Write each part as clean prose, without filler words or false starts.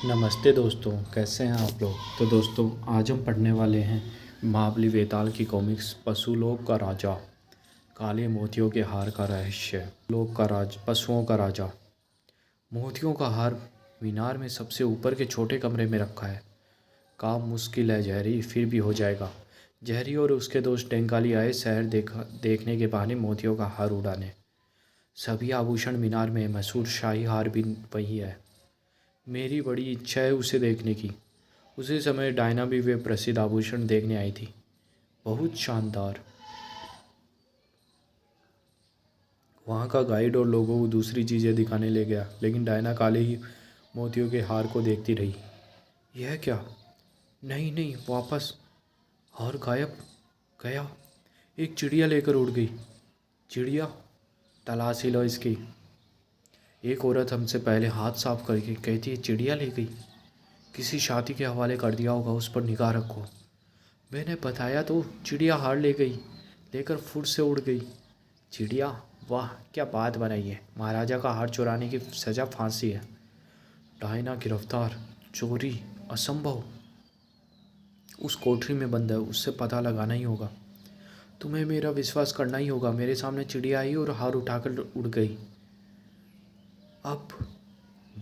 नमस्ते दोस्तों, कैसे हैं आप लोग। तो दोस्तों, आज हम पढ़ने वाले हैं महाबली वेताल की कॉमिक्स पशुलोक का राजा, काले मोतियों के हार का रहस्य। लोक का राज पशुओं का राजा। मोतियों का हार मीनार में सबसे ऊपर के छोटे कमरे में रखा है। काम मुश्किल है जहरी, फिर भी हो जाएगा। जहरी और उसके दोस्त टेंकाली आए शहर देखने के बहाने मोतियों का हार उड़ाने। सभी आभूषण मीनार में मशहूर शाही हार भी वही है। मेरी बड़ी इच्छा है उसे देखने की। उसी समय डायना भी वे प्रसिद्ध आभूषण देखने आई थी। बहुत शानदार। वहाँ का गाइड और लोगों को दूसरी चीज़ें दिखाने ले गया, लेकिन डायना काले ही मोतियों के हार को देखती रही। यह क्या? नहीं नहीं, वापस। हार गायब गया। एक चिड़िया लेकर उड़ गई। चिड़िया? तलाशी लो इसकी। एक औरत हमसे पहले हाथ साफ करके कहती है चिड़िया ले गई। किसी शादी के हवाले कर दिया होगा, उस पर निगाह रखो। मैंने बताया तो, चिड़िया हार ले गई, लेकर फुट से उड़ गई। चिड़िया? वाह, क्या बात बनाई है। महाराजा का हार चुराने की सज़ा फांसी है। डायना गिरफ्तार। चोरी असंभव। उस कोठरी में बंद है, उससे पता लगाना ही होगा। तुम्हें मेरा विश्वास करना ही होगा। मेरे सामने चिड़िया आई और हार उठाकर उड़ गई। अब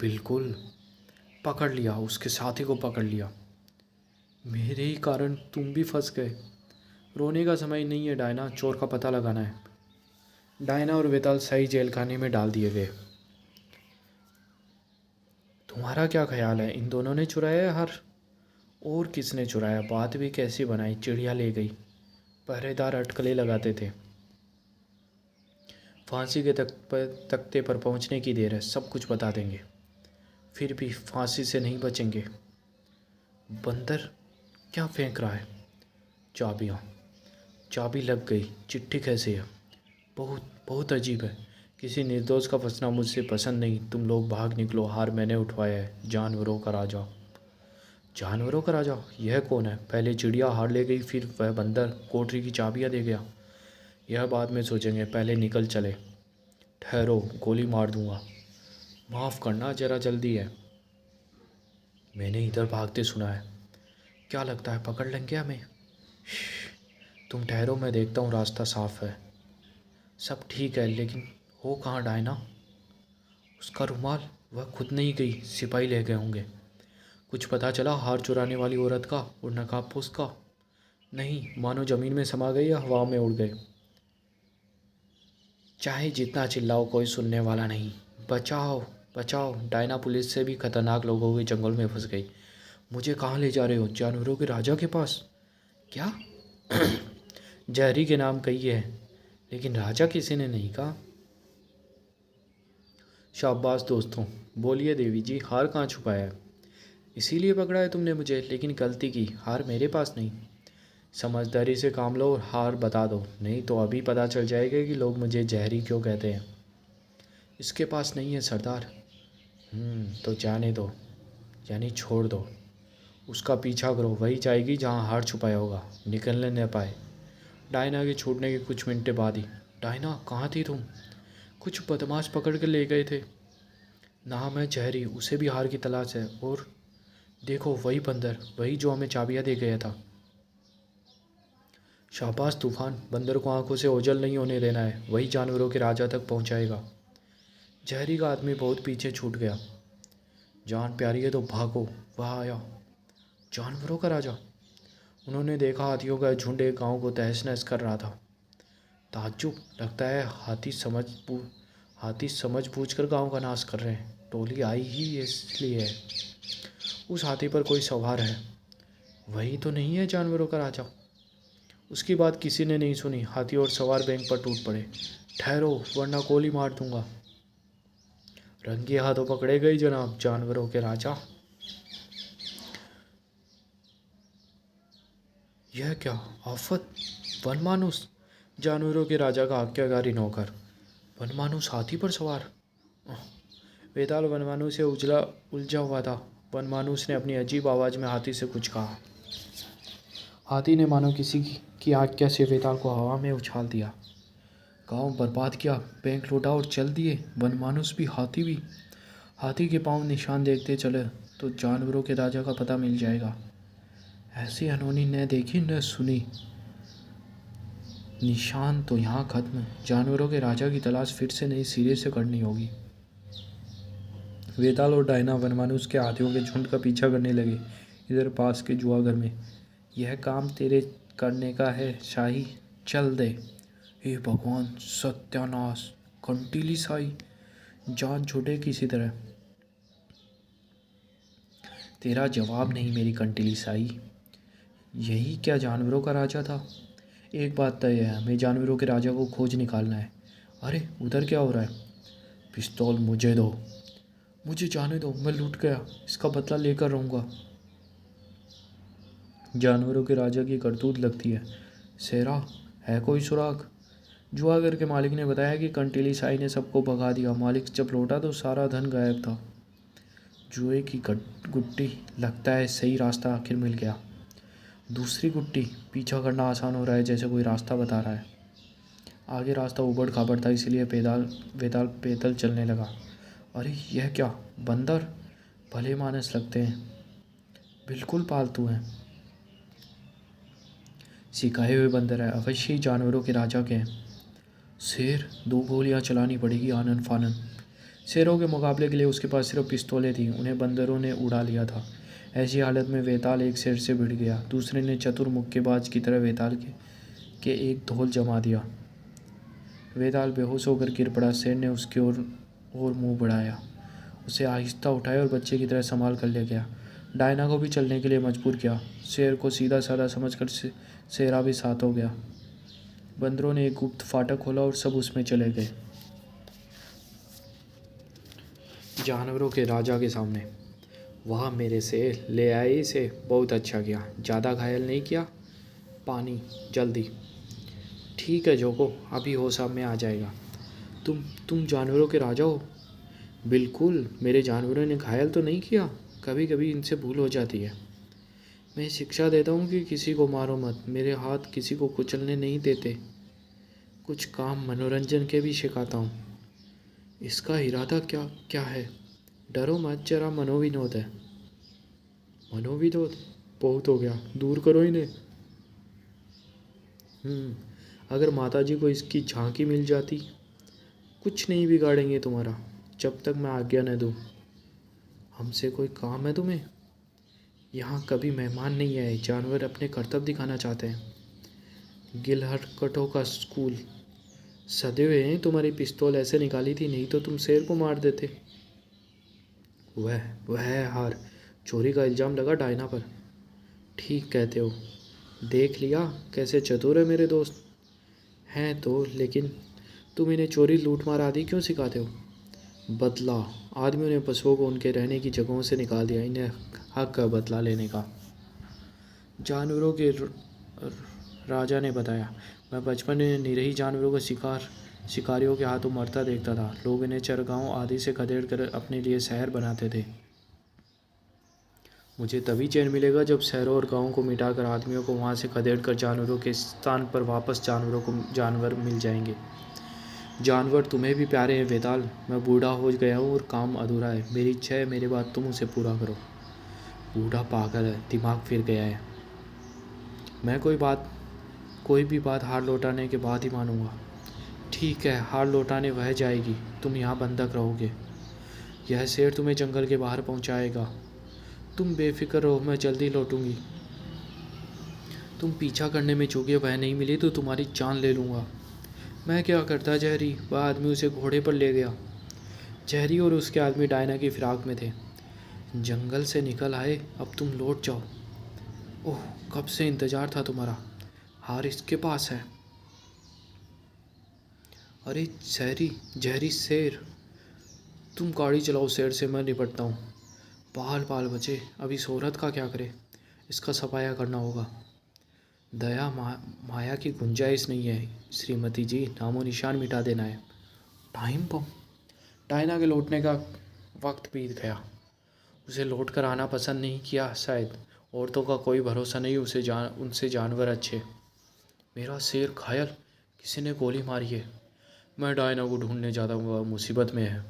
बिल्कुल पकड़ लिया, उसके साथी को पकड़ लिया। मेरे ही कारण तुम भी फंस गए। रोने का समय नहीं है डायना, चोर का पता लगाना है। डायना और वेताल सही जेल खाने में डाल दिए गए। तुम्हारा क्या ख्याल है, इन दोनों ने चुराया है हार? और किसने चुराया? बात भी कैसी बनाई, चिड़िया ले गई। पहरेदार अटकलें लगाते थे। फांसी के तख्ते पर पहुंचने की देर है, सब कुछ बता देंगे। फिर भी फांसी से नहीं बचेंगे। बंदर क्या फेंक रहा है? चाबियाँ। चाबी लग गई। चिट्ठी कैसे है? बहुत बहुत अजीब है। किसी निर्दोष का फंसना मुझसे पसंद नहीं। तुम लोग भाग निकलो, हार मैंने उठवाया है। जानवरों का राजा। जानवरों का राजा? यह कौन है? पहले चिड़िया हार ले गई, फिर वह बंदर कोठरी की चाबियाँ दे गया। यह बाद में सोचेंगे, पहले निकल चले। ठहरो, गोली मार दूंगा। माफ़ करना, जरा जल्दी है। मैंने इधर भागते सुना है। क्या लगता है पकड़ लेंगे हमें? तुम ठहरो, मैं देखता हूँ, रास्ता साफ है। सब ठीक है, लेकिन हो कहाँ डायना? उसका रुमाल? वह खुद नहीं गई, सिपाही ले गए होंगे। कुछ पता चला हार चुराने वाली औरत का और नकाबपोश का? नहीं, मानो ज़मीन में समा गई या हवा में उड़ गए। चाहे जितना चिल्लाओ, कोई सुनने वाला नहीं। बचाओ बचाओ। डायना पुलिस से भी खतरनाक लोगों के जंगल में फंस गई। मुझे कहाँ ले जा रहे हो? जानवरों के राजा के पास? क्या? जहरी के नाम कही है, लेकिन राजा किसी ने नहीं कहा। शाबाश दोस्तों। बोलिए देवी जी, हार कहाँ छुपाया है? इसीलिए पकड़ा है तुमने मुझे, लेकिन गलती की। हार मेरे पास नहीं। समझदारी से काम लो और हार बता दो, नहीं तो अभी पता चल जाएगा कि लोग मुझे जहरी क्यों कहते हैं। इसके पास नहीं है सरदार। तो जाने दो, यानी छोड़ दो। उसका पीछा करो, वही जाएगी जहाँ हार छुपाया होगा। निकलने न पाए। डायना के छूटने के कुछ मिनट बाद ही। डायना, कहाँ थी तुम? कुछ बदमाश पकड़ के ले गए थे। नाम है जहरी, उसे भी हार की तलाश है। और देखो, वही बंदर, वही जो हमें चाबियाँ दे गया था। शाबाश तूफान। बंदर को आंखों से ओझल नहीं होने देना है, वही जानवरों के राजा तक पहुंचाएगा। जहरी का आदमी बहुत पीछे छूट गया। जान प्यारी है तो भागो। वह आया। जानवरों का राजा। उन्होंने देखा हाथियों का झुंड एक गाँव को तहस नहस कर रहा था। ताज्जुब, लगता है हाथी समझ बूझ कर गाँव का नाश कर रहे हैं। टोली आई ही इसलिए है। उस हाथी पर कोई सवार है। वही तो नहीं है जानवरों का राजा? उसकी बात किसी ने नहीं सुनी। हाथी और सवार बैंक पर टूट पड़े। ठहरो, वरना गोली मार दूंगा। रंगे हाथों पकड़े गए जनाब, जानवरों के राजा। यह क्या आफत? वनमानुस। जानवरों के राजा का आज्ञाकारी नौकर। वनमानुस हाथी पर सवार। वेताल वनमानुस से उलझा हुआ था। वनमानुस ने अपनी अजीब आवाज़ में हाथी से कुछ कहा। हाथी ने मानो किसी की आज्ञा से वेताल को हवा में उछाल दिया। गांव बर्बाद किया, बैंक लूटा और चल दिए। वनमानुस भी, हाथी भी। हाथी के पांव निशान देखते चले तो जानवरों के राजा का पता मिल जाएगा। ऐसी अनहोनी न देखी न सुनी। निशान तो यहाँ खत्म। जानवरों के राजा की तलाश फिर से नई सिरे से करनी होगी। वेताल और डायना वनमानुष के हाथियों के झुंड का पीछा करने लगे। इधर पास के जुआगर में, यह काम तेरे करने का है शाही, चल दे। हे भगवान, सत्यानाश, कंटीली साई, जान छूटे किसी तरह। तेरा जवाब नहीं मेरी कंटीली साई। यही क्या जानवरों का राजा था? एक बात तय है, हमें जानवरों के राजा को खोज निकालना है। अरे उधर क्या हो रहा है? पिस्तौल मुझे दो, मुझे जाने दो, मैं लूट गया, इसका बदला लेकर रहूँगा। जानवरों के राजा की करतूत लगती है। सेरा, है कोई सुराग? जुआगर के मालिक ने बताया कि कंटीली साई ने सबको भगा दिया। मालिक जब लौटा तो सारा धन गायब था। जुए की गुट्टी, लगता है सही रास्ता आखिर मिल गया। दूसरी गुट्टी, पीछा करना आसान हो रहा है, जैसे कोई रास्ता बता रहा है। आगे रास्ता ऊबड़ खाबड़ था, इसलिए वेताल पैदल चलने लगा। अरे यह क्या, बंदर? भले मानस लगते हैं, बिल्कुल पालतू हैं। सिखाए हुए बंदर है, अवश्य ही जानवरों के राजा के हैं। शेर, 2 गोलियां चलानी पड़ेगी आनन फानन। शेरों के मुकाबले के लिए उसके पास सिर्फ पिस्तौलें थीं, उन्हें बंदरों ने उड़ा लिया था। ऐसी हालत में वेताल एक शेर से भिड़ गया। दूसरे ने चतुर मुक्केबाज की तरह वेताल के एक धौल जमा दिया। वेताल बेहोश होकर गिर पड़ा। शेर ने उसकी ओर मुंह बढ़ाया, उसे आहिस्ता उठाया और बच्चे की तरह संभाल कर ले गया। डायना को भी चलने के लिए मजबूर किया। शेर को सीधा साधा समझकर शेरा भी साथ हो गया। बंदरों ने एक गुप्त फाटक खोला और सब उसमें चले गए। जानवरों के राजा के सामने, वाह मेरे शेर, ले आए इसे, बहुत अच्छा किया। ज़्यादा घायल नहीं किया? पानी जल्दी। ठीक है जोको, अभी होश में आ जाएगा। तुम जानवरों के राजा हो? बिल्कुल, मेरे जानवरों ने घायल तो नहीं किया, कभी कभी इनसे भूल हो जाती है। मैं शिक्षा देता हूँ कि किसी को मारो मत, मेरे हाथ किसी को कुचलने नहीं देते। कुछ काम मनोरंजन के भी सिखाता हूँ। इसका इरादा क्या क्या है? डरो मत, जरा मनोविनोद है। मनोविनोद? बहुत हो गया, दूर करो इन्हें। अगर माताजी को इसकी झांकी मिल जाती। कुछ नहीं बिगाड़ेंगे तुम्हारा, जब तक मैं आज्ञा न दूँ। हमसे कोई काम है तुम्हें? यहाँ कभी मेहमान नहीं आए, जानवर अपने कर्तव्य दिखाना चाहते हैं। गिलहरकटों का स्कूल, सदे हुए हैं। तुम्हारी पिस्तौल ऐसे निकाली थी, नहीं तो तुम शेर को मार देते। वह है हार। चोरी का इल्ज़ाम लगा डायना पर। ठीक कहते हो। देख लिया कैसे चतुर है मेरे दोस्त। हैं तो, लेकिन तुम इन्हें चोरी लूटमार आदि क्यों सिखाते हो? बदला। आदमियों ने पशुओं को उनके रहने की जगहों से निकाल दिया, इन्हें हक है बदला लेने का। जानवरों के राजा ने बताया, मैं बचपन में निरीह जानवरों का शिकारियों के हाथों मरता देखता था। लोग इन्हें चरगाहों आदि से खदेड़ कर अपने लिए शहर बनाते थे। मुझे तभी चैन मिलेगा जब शहरों और गाँवों को मिटाकर आदमियों को वहाँ से खदेड़ कर जानवरों के स्थान पर वापस जानवर मिल जाएंगे। जानवर तुम्हें भी प्यारे हैं वेताल। मैं बूढ़ा हो गया हूँ और काम अधूरा है। मेरी इच्छा है मेरे बाद तुम उसे पूरा करो। बूढ़ा पागल है, दिमाग फिर गया है। मैं कोई भी बात हार लौटाने के बाद ही मानूंगा। ठीक है, हार लौटाने वह जाएगी, तुम यहाँ बंधक रहोगे। यह शेर तुम्हें जंगल के बाहर पहुँचाएगा। तुम बेफिक्र रहो, मैं जल्दी लौटूंगी। तुम पीछा करने में चूके, वह नहीं मिली तो तुम्हारी जान ले लूँगा। मैं क्या करता जहरी, वह आदमी उसे घोड़े पर ले गया। जहरी और उसके आदमी डायना की फिराक में थे। जंगल से निकल आए, अब तुम लौट जाओ। ओह, कब से इंतज़ार था तुम्हारा। हार इसके पास है। अरे जहरी शेर, तुम गाड़ी चलाओ, शेर से मैं निपटता हूँ। पाल बचे, अभी शोहरत का क्या करे, इसका सफाया करना होगा। दया माया की गुंजाइश नहीं है श्रीमती जी, नामो निशान मिटा देना है। Time bomb. डायना के लौटने का वक्त बीत गया। उसे लौट कर आना पसंद नहीं किया शायद। औरतों का कोई भरोसा नहीं, उनसे जानवर अच्छे। मेरा शेर घायल, किसी ने गोली मारी है। मैं डायना को ढूंढने जाता हूँ, मुसीबत में है।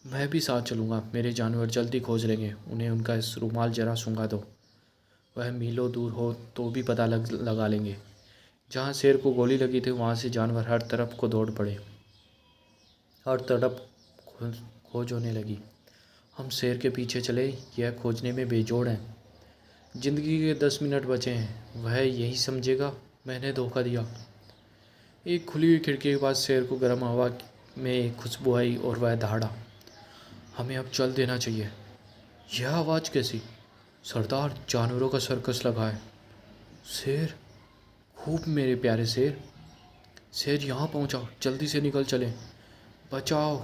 मैं भी साथ चलूँगा, मेरे जानवर जल्दी खोज लेंगे। उन्हें उनका इस रुमाल जरा सूंघा दो, वह मीलों दूर हो तो भी पता लगा लेंगे। जहाँ शेर को गोली लगी थी वहाँ से जानवर हर तरफ को दौड़ पड़े। हर तरफ खोज खोज होने लगी। हम शेर के पीछे चले, यह खोजने में बेजोड़ है। जिंदगी के 10 मिनट बचे हैं, वह यही समझेगा मैंने धोखा दिया। एक खुली हुई खिड़की के पास शेर को गर्म हवा में एक खुशबू आई और वह दहाड़ा। हमें अब चल देना चाहिए। यह आवाज़ कैसी? सरदार, जानवरों का सर्कस लगा है। शेर, खूब मेरे प्यारे शेर। शेर यहाँ पहुँचा, जल्दी से निकल चले। बचाओ।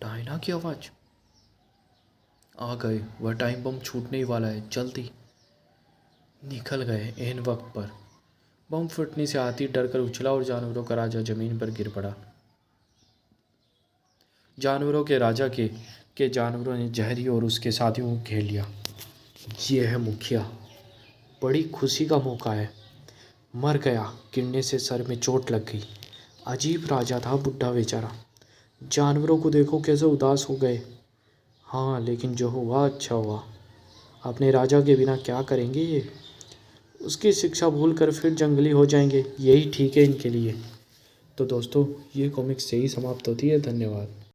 डायना की आवाज़। आ गए, वह टाइम बम छूटने ही वाला है, जल्दी। निकल गए एन वक्त पर। बम फटने से हाथी डर कर उछला और जानवरों का राजा जमीन पर गिर पड़ा। जानवरों के राजा के जानवरों ने जहरी और उसके साथियों को घेर लिया। ये है मुखिया, बड़ी खुशी का मौका है। मर गया, गिरने से सर में चोट लग गई। अजीब राजा था बुढ़ा बेचारा। जानवरों को देखो कैसे उदास हो गए। हाँ, लेकिन जो हुआ अच्छा हुआ। अपने राजा के बिना क्या करेंगे ये? उसकी शिक्षा भूल कर फिर जंगली हो जाएंगे, यही ठीक है इनके लिए। तो दोस्तों, ये कॉमिक्स यही समाप्त होती है। धन्यवाद।